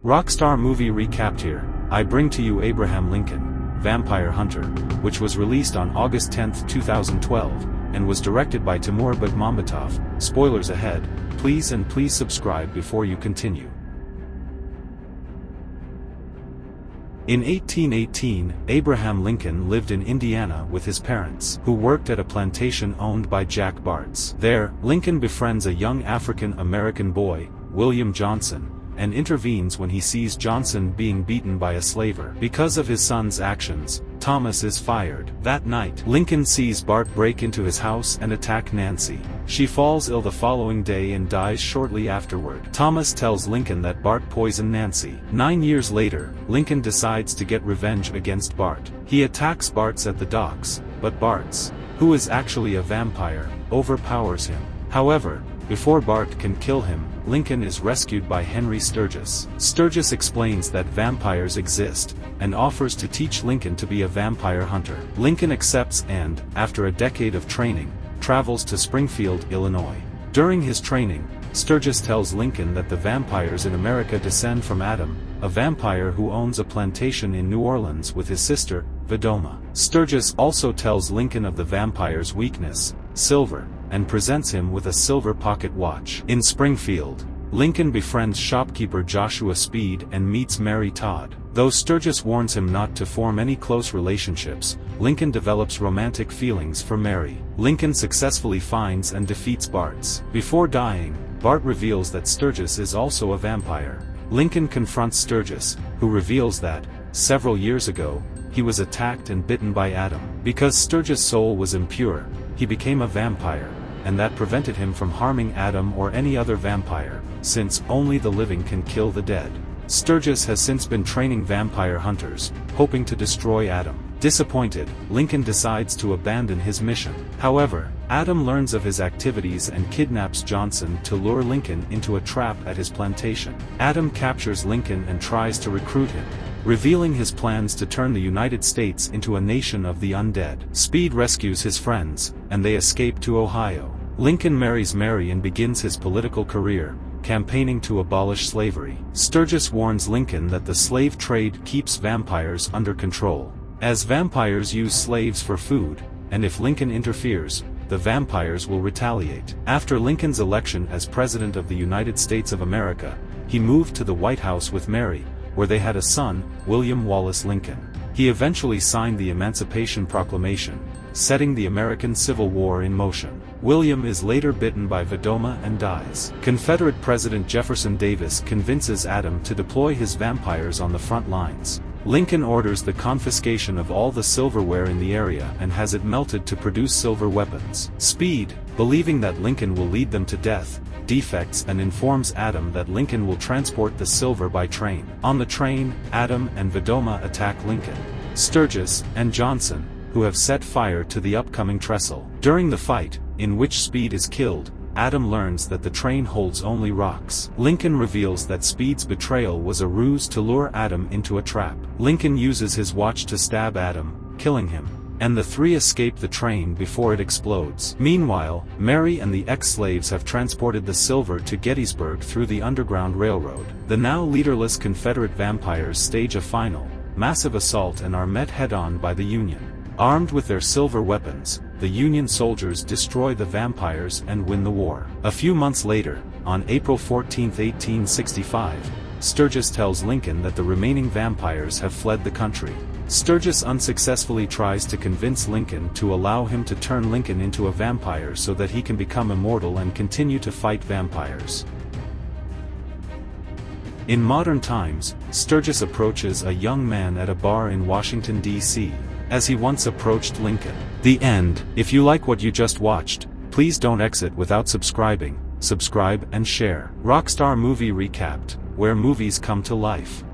Rockstar Movie Recapped here. I bring to you Abraham Lincoln, Vampire Hunter, which was released on August 10, 2012, and was directed by Timur Bekmambetov. Spoilers ahead, please subscribe before you continue. In 1818, Abraham Lincoln lived in Indiana with his parents, who worked at a plantation owned by Jack Bartz. There, Lincoln befriends a young African-American boy, William Johnson, and intervenes when he sees Johnson being beaten by a slaver. Because of his son's actions, Thomas is fired. That night, Lincoln sees Bart break into his house and attack Nancy. She falls ill the following day and dies shortly afterward. Thomas tells Lincoln that Bart poisoned Nancy. 9 years later, Lincoln decides to get revenge against Bart. He attacks Bart's at the docks, but Bart's, who is actually a vampire, overpowers him. However, before Bart can kill him, Lincoln is rescued by Henry Sturgis. Sturgis explains that vampires exist, and offers to teach Lincoln to be a vampire hunter. Lincoln accepts and, after a decade of training, travels to Springfield, Illinois. During his training, Sturgis tells Lincoln that the vampires in America descend from Adam, a vampire who owns a plantation in New Orleans with his sister, Vedoma. Sturgis also tells Lincoln of the vampire's weakness, silver, and presents him with a silver pocket watch. In Springfield, Lincoln befriends shopkeeper Joshua Speed and meets Mary Todd. Though Sturgis warns him not to form any close relationships, Lincoln develops romantic feelings for Mary. Lincoln successfully finds and defeats Bartz. Before dying, Bart reveals that Sturgis is also a vampire. Lincoln confronts Sturgis, who reveals that, several years ago, he was attacked and bitten by Adam. Because Sturgis' soul was impure, he became a vampire, and that prevented him from harming Adam or any other vampire, since only the living can kill the dead. Sturgis has since been training vampire hunters, hoping to destroy Adam. Disappointed, Lincoln decides to abandon his mission. However, Adam learns of his activities and kidnaps Johnson to lure Lincoln into a trap at his plantation. Adam captures Lincoln and tries to recruit him, revealing his plans to turn the United States into a nation of the undead. Speed rescues his friends, and they escape to Ohio. Lincoln marries Mary and begins his political career, campaigning to abolish slavery. Sturgis warns Lincoln that the slave trade keeps vampires under control, as vampires use slaves for food, and if Lincoln interferes, the vampires will retaliate. After Lincoln's election as President of the United States of America, he moved to the White House with Mary, where they had a son, William Wallace Lincoln. He eventually signed the Emancipation Proclamation, setting the American Civil War in motion. William is later bitten by Vedoma and dies. Confederate President Jefferson Davis convinces Adam to deploy his vampires on the front lines. Lincoln orders the confiscation of all the silverware in the area and has it melted to produce silver weapons. Speed, believing that Lincoln will lead them to death, defects and informs Adam that Lincoln will transport the silver by train. On the train, Adam and Vedoma attack Lincoln, Sturgis, and Johnson, who have set fire to the upcoming trestle. During the fight, in which Speed is killed, Adam learns that the train holds only rocks. Lincoln reveals that Speed's betrayal was a ruse to lure Adam into a trap. Lincoln uses his watch to stab Adam, killing him, and the three escape the train before it explodes. Meanwhile, Mary and the ex-slaves have transported the silver to Gettysburg through the Underground Railroad. The now leaderless Confederate vampires stage a final, massive assault and are met head-on by the Union. Armed with their silver weapons, the Union soldiers destroy the vampires and win the war. A few months later, on April 14, 1865, Sturgis tells Lincoln that the remaining vampires have fled the country. Sturgis unsuccessfully tries to convince Lincoln to allow him to turn Lincoln into a vampire so that he can become immortal and continue to fight vampires. In modern times, Sturgis approaches a young man at a bar in Washington, D.C., as he once approached Lincoln. The end. If you like what you just watched, please don't exit without subscribing, subscribe and share. Rockstar Movie Recapped, where movies come to life.